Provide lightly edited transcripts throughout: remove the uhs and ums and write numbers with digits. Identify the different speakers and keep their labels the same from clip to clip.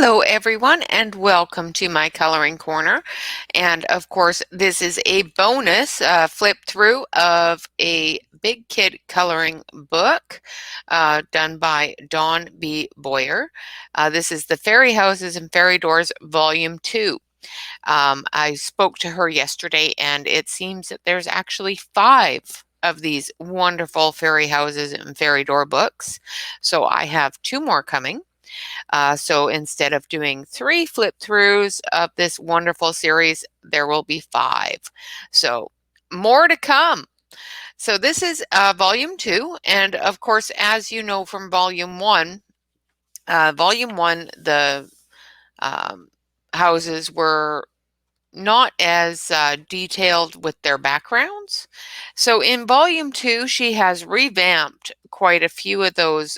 Speaker 1: Hello everyone and welcome to my coloring corner. And of course this is a bonus flip through of a big kid coloring book done by Dawn B. Boyer. This is the Fairy Houses and Fairy Doors Volume 2. I spoke to her yesterday and it seems that there's actually 5 of these wonderful fairy houses and fairy door books. So I have 2 more coming. So instead of doing 3 flip throughs of this wonderful series, there will be 5. So more to come. So this is volume 2. And of course, as you know from volume 1, the houses were not as detailed with their backgrounds. So in volume 2, she has revamped quite a few of those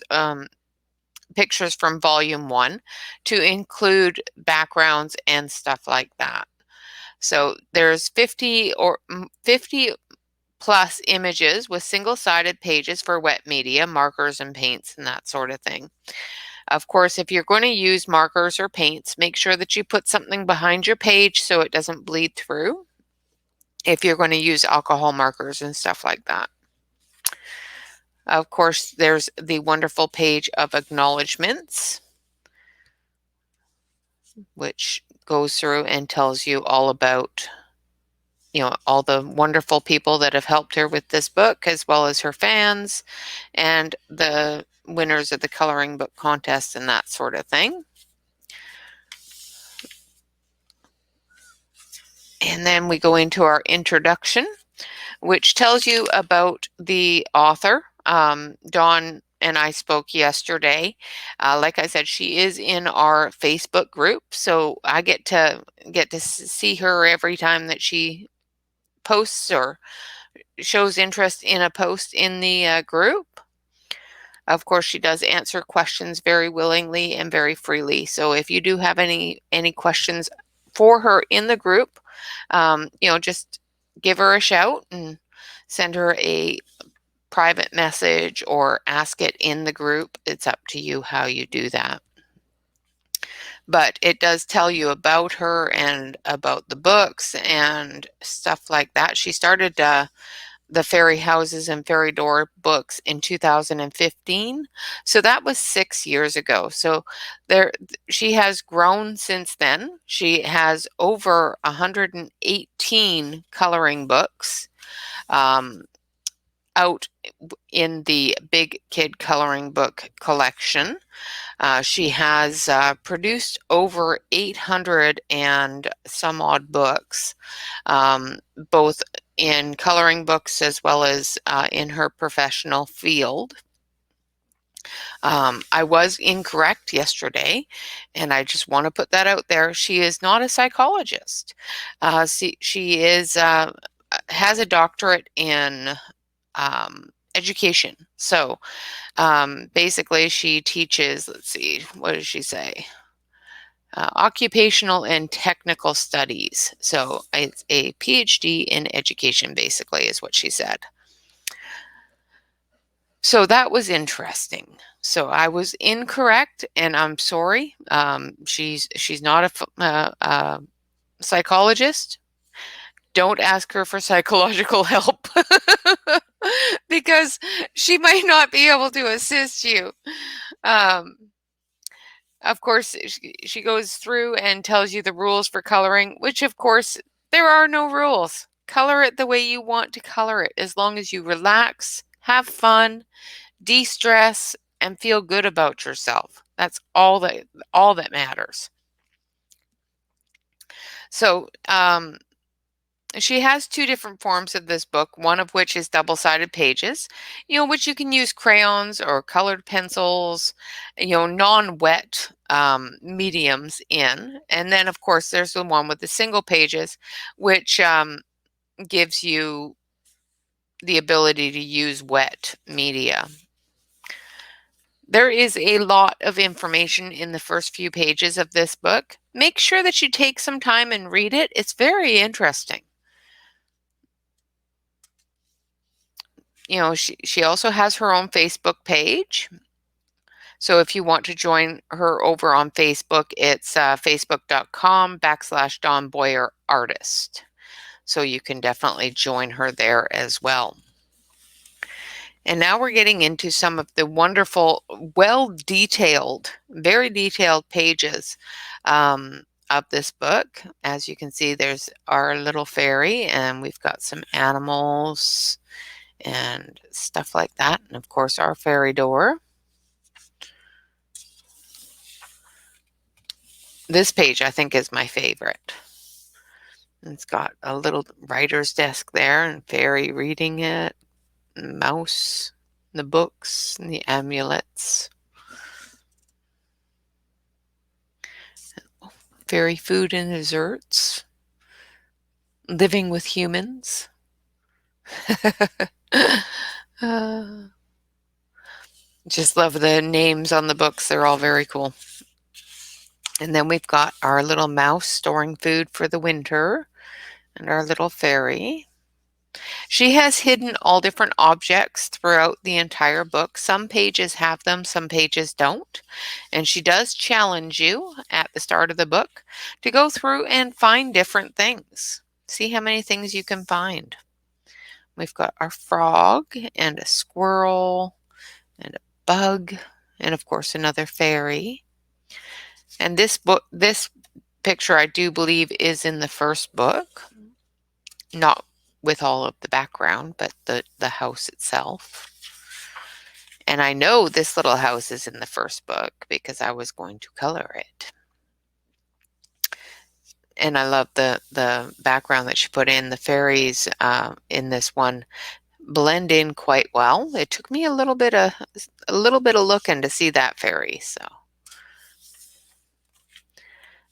Speaker 1: pictures from volume 1 to include backgrounds and stuff like that. So there's 50 plus images with single-sided pages for wet media, markers and paints and that sort of thing. Of course, if you're going to use markers or paints, make sure that you put something behind your page so it doesn't bleed through if you're going to use alcohol markers and stuff like that. Of course, there's the wonderful page of acknowledgements, which goes through and tells you all about, all the wonderful people that have helped her with this book, as well as her fans and the winners of the coloring book contest and that sort of thing. And then we go into our introduction, which tells you about the author. Dawn and I spoke yesterday. Like I said, she is in our Facebook group, so I get to see her every time that she posts or shows interest in a post in the group. Of course, she does answer questions very willingly and very freely. So if you do have any questions for her in the group, just give her a shout and send her a private message or ask it in the group. It's up to you how you do that. But it does tell you about her and about the books and stuff like that. She started the Fairy Houses and Fairy Door books in 2015. So that was 6 years ago. So she has grown since then. She has over 118 coloring books out in the Big Kid Coloring Book collection. She has produced over 800 and some odd books, both in coloring books as well as in her professional field. I was incorrect yesterday, and I just want to put that out there. She is not a psychologist. She is has a doctorate in education. So basically she teaches, let's see, what does she say? Occupational and technical studies. So it's a PhD in education, basically, is what she said. So that was interesting. So I was incorrect, and I'm sorry. She's not a psychologist. Don't ask her for psychological help because she might not be able to assist you. Of course, she goes through and tells you the rules for coloring, which of course, there are no rules. Color it the way you want to color it, as long as you relax, have fun, de-stress, and feel good about yourself. That's all that matters. So, she has 2 different forms of this book, one of which is double-sided pages, which you can use crayons or colored pencils, non-wet mediums in. And then, of course, there's the one with the single pages, which gives you the ability to use wet media. There is a lot of information in the first few pages of this book. Make sure that you take some time and read it. It's very interesting. She also has her own Facebook page. So if you want to join her over on Facebook, it's facebook.com/Dawn Boyer Artist. So you can definitely join her there as well. And now we're getting into some of the wonderful, well-detailed, very detailed pages of this book. As you can see, there's our little fairy, and we've got some animals and stuff like that. And of course, our fairy door. This page, I think, is my favorite. It's got a little writer's desk there and fairy reading it, and mouse, the books, and the amulets. Fairy food and desserts. Living with humans. Just love the names on the books. They're all very cool. And then we've got our little mouse storing food for the winter and our little fairy. She has hidden all different objects throughout the entire book. Some pages have them, some pages don't. And she does challenge you at the start of the book to go through and find different things. See how many things you can find. We've got our frog and a squirrel and a bug and of course another fairy. And this picture I do believe is in the first book. Not with all of the background, but the house itself. And I know this little house is in the first book because I was going to color it. And I love the background that she put in. The fairies in this one blend in quite well. It took me a little bit of looking to see that fairy. So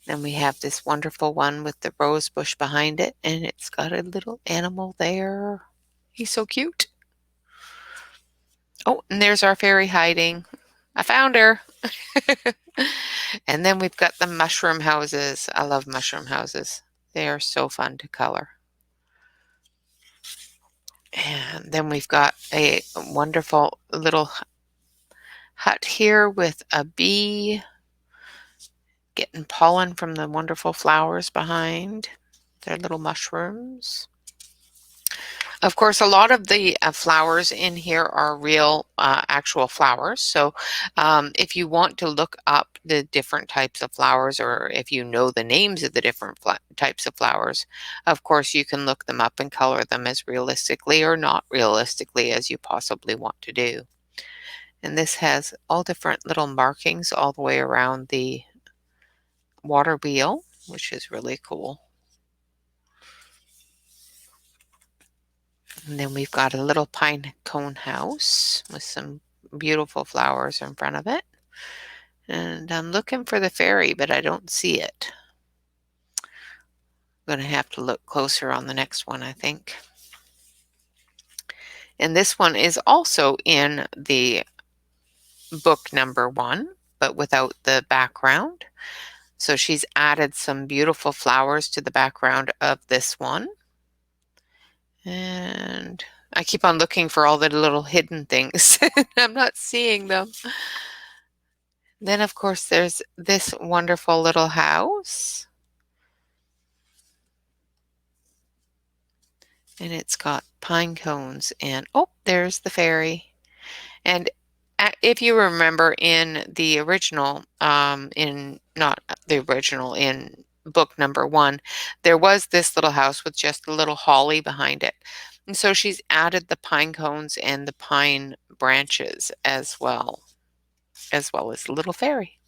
Speaker 1: then we have this wonderful one with the rose bush behind it, and it's got a little animal there. He's so cute. Oh, and there's our fairy hiding. I found her. And then we've got the mushroom houses. I love mushroom houses. They are so fun to color. And then we've got a wonderful little hut here with a bee getting pollen from the wonderful flowers behind. They're little mushrooms. Of course, a lot of the flowers in here are real, actual flowers. So if you want to look up the different types of flowers, or if you know the names of the different types of flowers, of course, you can look them up and color them as realistically or not realistically as you possibly want to do. And this has all different little markings all the way around the water wheel, which is really cool. And then we've got a little pine cone house with some beautiful flowers in front of it. And I'm looking for the fairy, but I don't see it. I'm going to have to look closer on the next one, I think. And this one is also in the book number 1, but without the background. So she's added some beautiful flowers to the background of this one. And I keep on looking for all the little hidden things. I'm not seeing them. Then, of course, there's this wonderful little house. And it's got pine cones and, oh, there's the fairy. And if you remember in the original, in book number 1, there was this little house with just a little holly behind it. And so she's added the pine cones and the pine branches as well as the little fairy.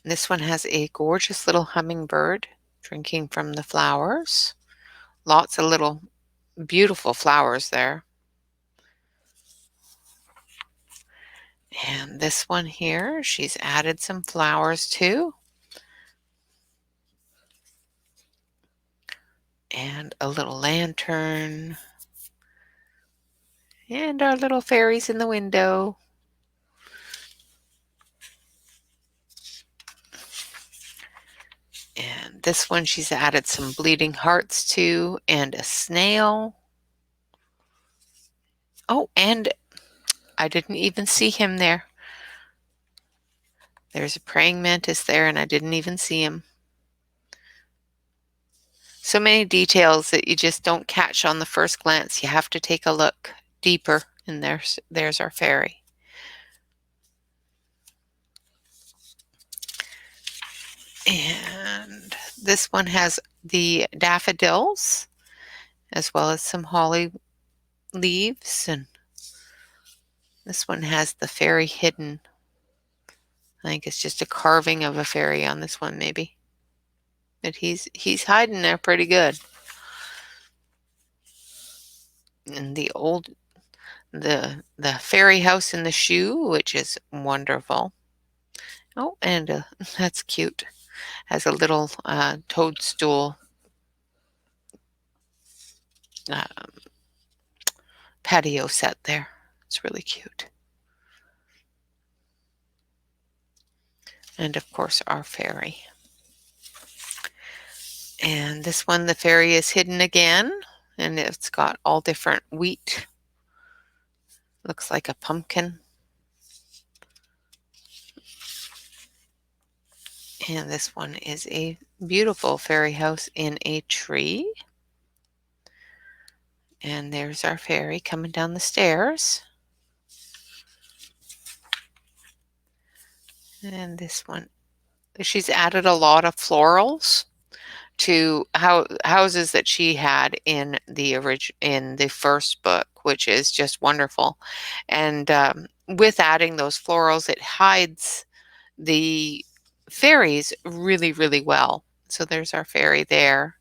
Speaker 1: This one has a gorgeous little hummingbird drinking from the flowers. Lots of little beautiful flowers there. And this one here, she's added some flowers too. And a little lantern. And our little fairies in the window. And this one she's added some bleeding hearts to, and a snail. Oh, and I didn't even see him there. There's a praying mantis there, and I didn't even see him. So many details that you just don't catch on the first glance. You have to take a look deeper, and there's our fairy. And this one has the daffodils as well as some holly leaves, and this one has the fairy hidden. I think it's just a carving of a fairy on this one, maybe. But he's hiding there pretty good. And the fairy house in the shoe, which is wonderful. Oh, and that's cute. Has a little toadstool uh, patio set there. It's really cute. And of course, our fairy. And this one, the fairy is hidden again, and it's got all different wheat. Looks like a pumpkin. And this one is a beautiful fairy house in a tree. And there's our fairy coming down the stairs. And this one, she's added a lot of florals to houses that she had in the first book, which is just wonderful. And with adding those florals, it hides the fairies really, really well. So there's our fairy there.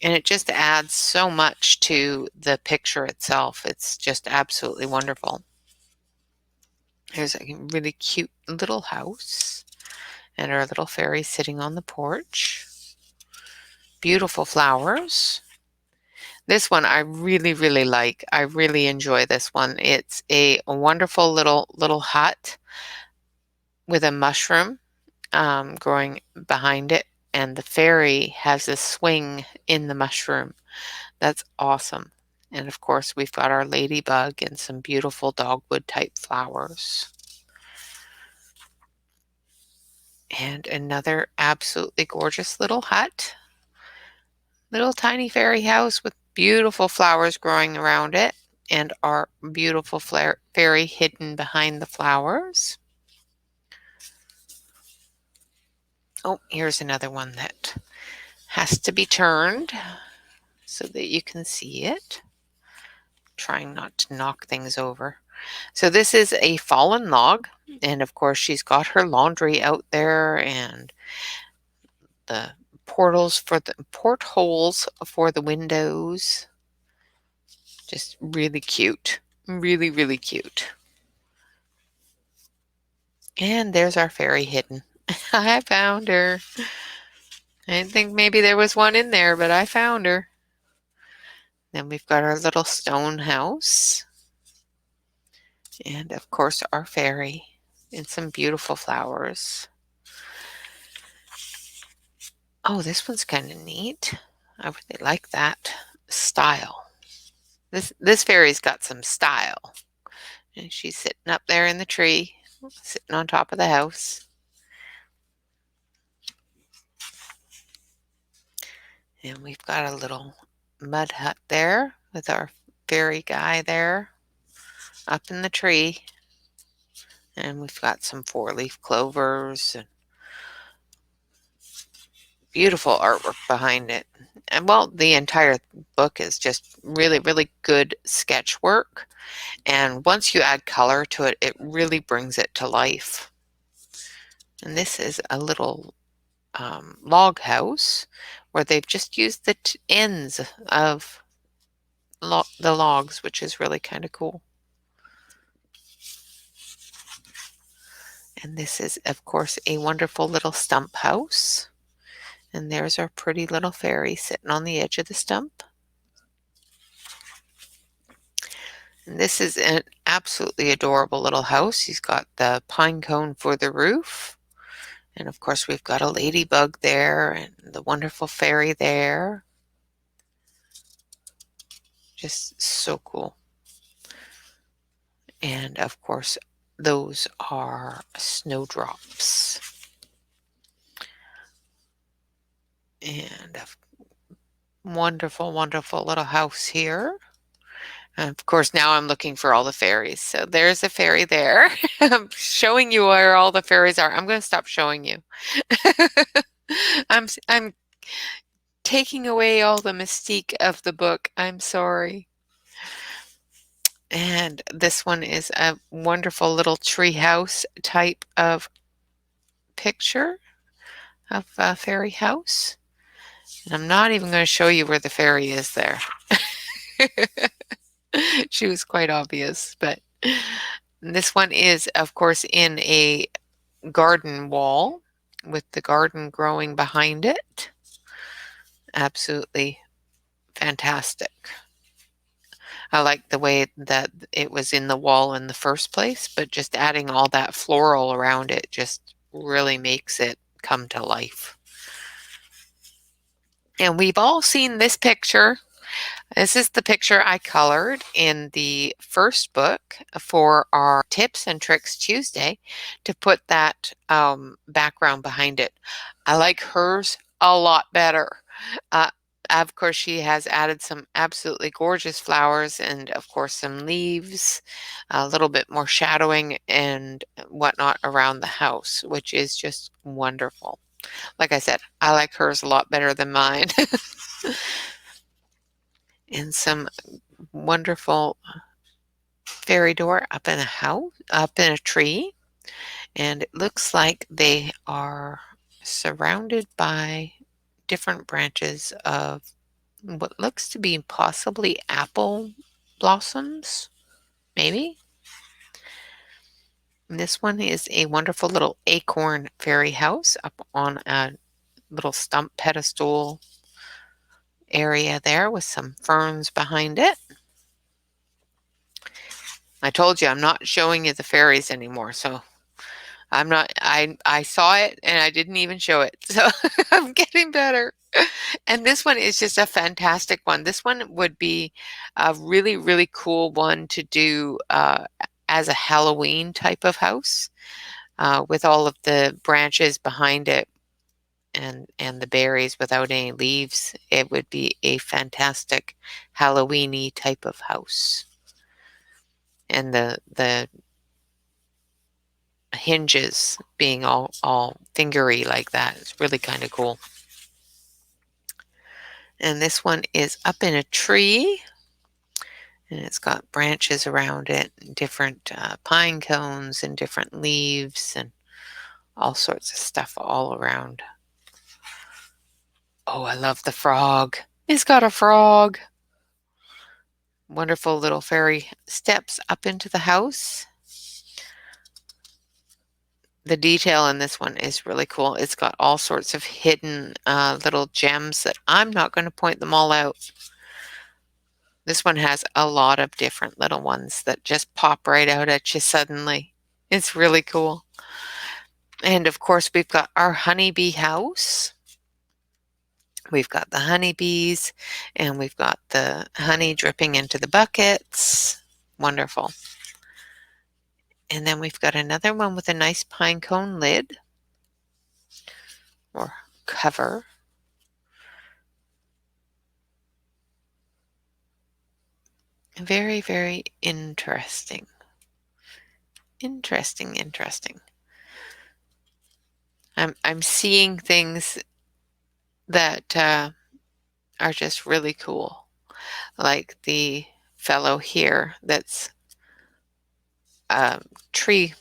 Speaker 1: And it just adds so much to the picture itself. It's just absolutely wonderful. Here's a really cute little house and our little fairy sitting on the porch. Beautiful flowers. This one I really, really like. I really enjoy this one. It's a wonderful little hut with a mushroom growing behind it, and the fairy has a swing in the mushroom. That's awesome. And of course, we've got our ladybug and some beautiful dogwood type flowers. And another absolutely gorgeous little hut. Little tiny fairy house with beautiful flowers growing around it, and our beautiful fairy hidden behind the flowers. Oh, here's another one that has to be turned so that you can see it. Trying not to knock things over. So this is a fallen log, and of course she's got her laundry out there and the portholes for the windows. Just really cute. Really, really cute. And there's our fairy hidden. I found her. I didn't think maybe there was one in there, but I found her. Then we've got our little stone house. And of course our fairy and some beautiful flowers. Oh, this one's kind of neat. I really like that style. This fairy's got some style. And she's sitting up there in the tree, sitting on top of the house. And we've got a little mud hut there with our fairy guy there up in the tree. And we've got some 4-leaf clovers and beautiful artwork behind it. And well, the entire book is just really, really good sketch work. And once you add color to it, it really brings it to life. And this is a little log house where they've just used the ends of the logs, which is really kind of cool. And this is, of course, a wonderful little stump house. And there's our pretty little fairy sitting on the edge of the stump. And this is an absolutely adorable little house. He's got the pine cone for the roof. And of course, we've got a ladybug there and the wonderful fairy there. Just so cool. And of course, those are snowdrops. And a wonderful, wonderful little house here. And of course, now I'm looking for all the fairies. So there's a fairy there. I'm showing you where all the fairies are. I'm going to stop showing you. I'm taking away all the mystique of the book. I'm sorry. And this one is a wonderful little tree house type of picture of a fairy house. And I'm not even going to show you where the fairy is there. She was quite obvious, but this one is, of course, in a garden wall with the garden growing behind it. Absolutely fantastic. I like the way that it was in the wall in the first place, but just adding all that floral around it just really makes it come to life. And we've all seen this picture. This is the picture I colored in the first book for our Tips and Tricks Tuesday to put that background behind it. I like hers a lot better. Uh, of course, she has added some absolutely gorgeous flowers and, of course, some leaves, a little bit more shadowing and whatnot around the house, which is just wonderful. Like I said, I like hers a lot better than mine. And some wonderful fairy door up in a house, up in a tree. And it looks like they are surrounded by different branches of what looks to be possibly apple blossoms, maybe. And this one is a wonderful little acorn fairy house up on a little stump pedestal area there with some ferns behind it. I told you I'm not showing you the fairies anymore, so I'm not, I saw it and I didn't even show it. So I'm getting better. And this one is just a fantastic one. This one would be a really, really cool one to do as a Halloween type of house with all of the branches behind it and the berries without any leaves. It would be a fantastic Halloween-y type of house. And the hinges being all fingery like that. It's really kind of cool. And this one is up in a tree, and it's got branches around it, different pine cones and different leaves and all sorts of stuff all around. Oh, I love the frog. It's got a frog. Wonderful little fairy steps up into the house. The detail in this one is really cool. It's got all sorts of hidden little gems that I'm not going to point them all out. This one has a lot of different little ones that just pop right out at you suddenly. It's really cool. And of course, we've got our honeybee house. We've got the honeybees and we've got the honey dripping into the buckets. Wonderful. And then we've got another one with a nice pine cone lid or cover. Very, very interesting. Interesting. I'm seeing things that are just really cool. Like the fellow here that's a tree.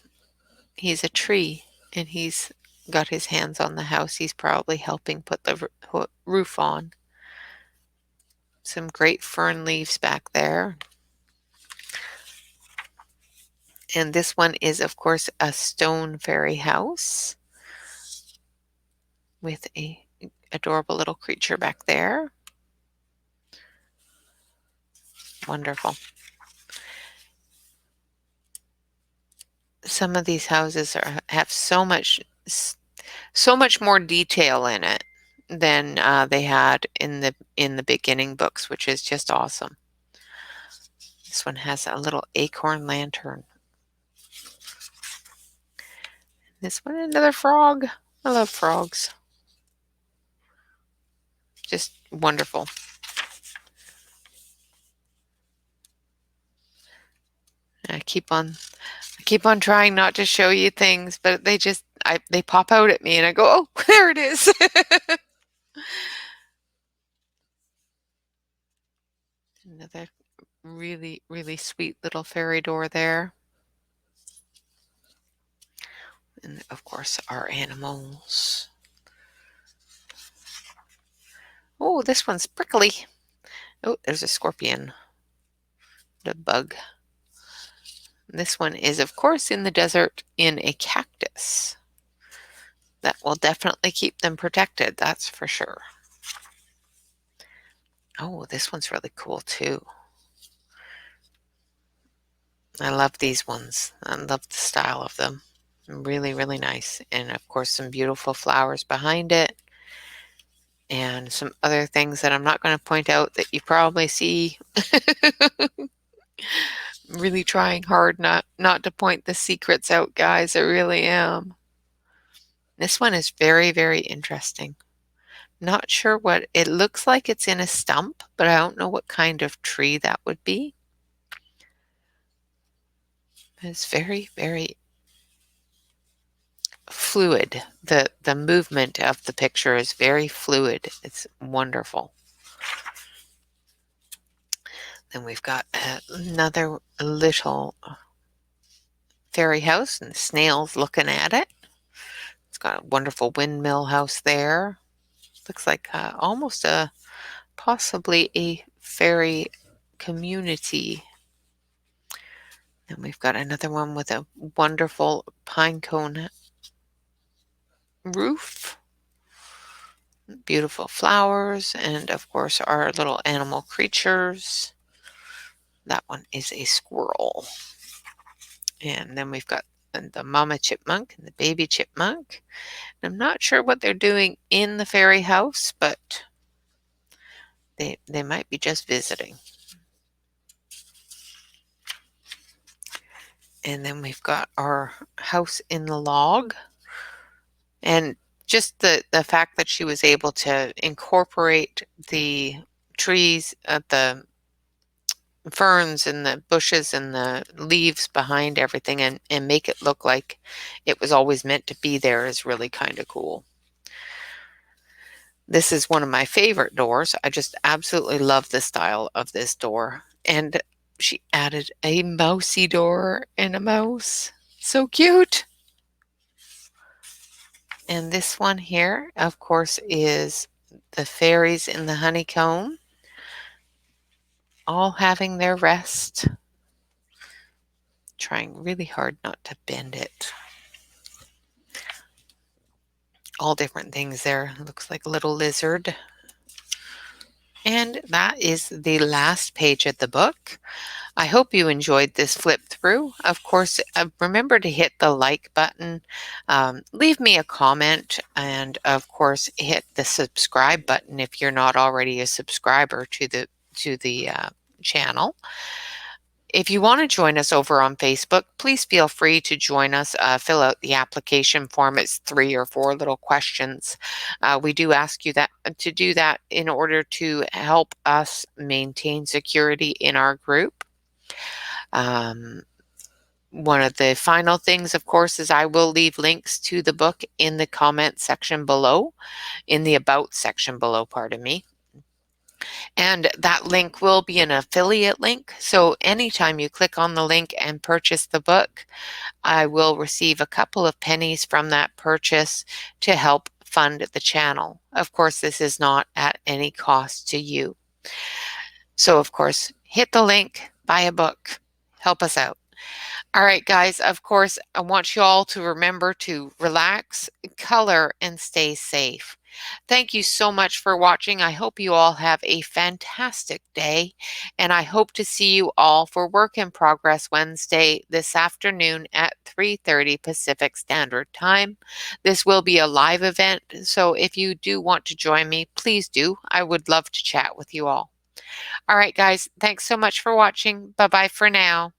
Speaker 1: He's a tree and he's got his hands on the house. He's probably helping put the roof on. Some great fern leaves back there. And this one is, of course, a stone fairy house with a adorable little creature back there. Wonderful. Some of these houses have so much more detail in it than they had in the beginning books, which is just awesome. This one has a little acorn lantern. This one, another frog. I love frogs. Just wonderful. I keep on trying not to show you things, but they pop out at me and I go, oh, there it is. Another really, really sweet little fairy door there. And of course, our animals. Oh, this one's prickly. Oh, there's a scorpion. The bug. This one is, of course, in the desert in a cactus. That will definitely keep them protected, that's for sure. Oh, this one's really cool too. I love these ones. I love the style of them. Really, really nice. And of course, some beautiful flowers behind it. And some other things that I'm not going to point out that you probably see. Really trying hard not to point the secrets out, guys. I really am. This one is very, very interesting. Not sure what it looks like. It's in a stump, but I don't know what kind of tree that would be. It's very, very fluid. The movement of the picture is very fluid. It's wonderful. Then we've got another little fairy house and snails looking at it. It's got a wonderful windmill house there. Looks like almost possibly a fairy community. And we've got another one with a wonderful pine cone roof. Beautiful flowers, and of course our little animal creatures. That one is a squirrel. And then we've got the mama chipmunk and the baby chipmunk. I'm not sure what they're doing in the fairy house, but they might be just visiting. And then we've got our house in the log. And just the fact that she was able to incorporate the trees, the ferns and the bushes and the leaves behind everything and make it look like it was always meant to be there is really kind of cool. This is one of my favorite doors. I just absolutely love the style of this door. And she added a mousy door and a mouse. So cute. And this one here, of course, is the fairies in the honeycomb, all having their rest. Trying really hard not to bend it. All different things there. Looks like a little lizard. And that is the last page of the book. I hope you enjoyed this flip through. Of course, remember to hit the like button, leave me a comment, and of course, hit the subscribe button if you're not already a subscriber to the channel. If you want to join us over on Facebook, please feel free to join us. Fill out the application form. It's 3 or 4 little questions. We do ask you to do that in order to help us maintain security in our group. One of the final things, of course, is I will leave links to the book in the comment section below, in the about section below, pardon me. And that link will be an affiliate link. So anytime you click on the link and purchase the book, I will receive a couple of pennies from that purchase to help fund the channel. Of course, this is not at any cost to you. So of course, hit the link, buy a book, help us out. All right, guys, of course, I want you all to remember to relax, color, and stay safe. Thank you so much for watching. I hope you all have a fantastic day, and I hope to see you all for Work in Progress Wednesday this afternoon at 3:30 Pacific Standard Time. This will be a live event, so if you do want to join me, please do. I would love to chat with you all. All right, guys, thanks so much for watching. Bye-bye for now.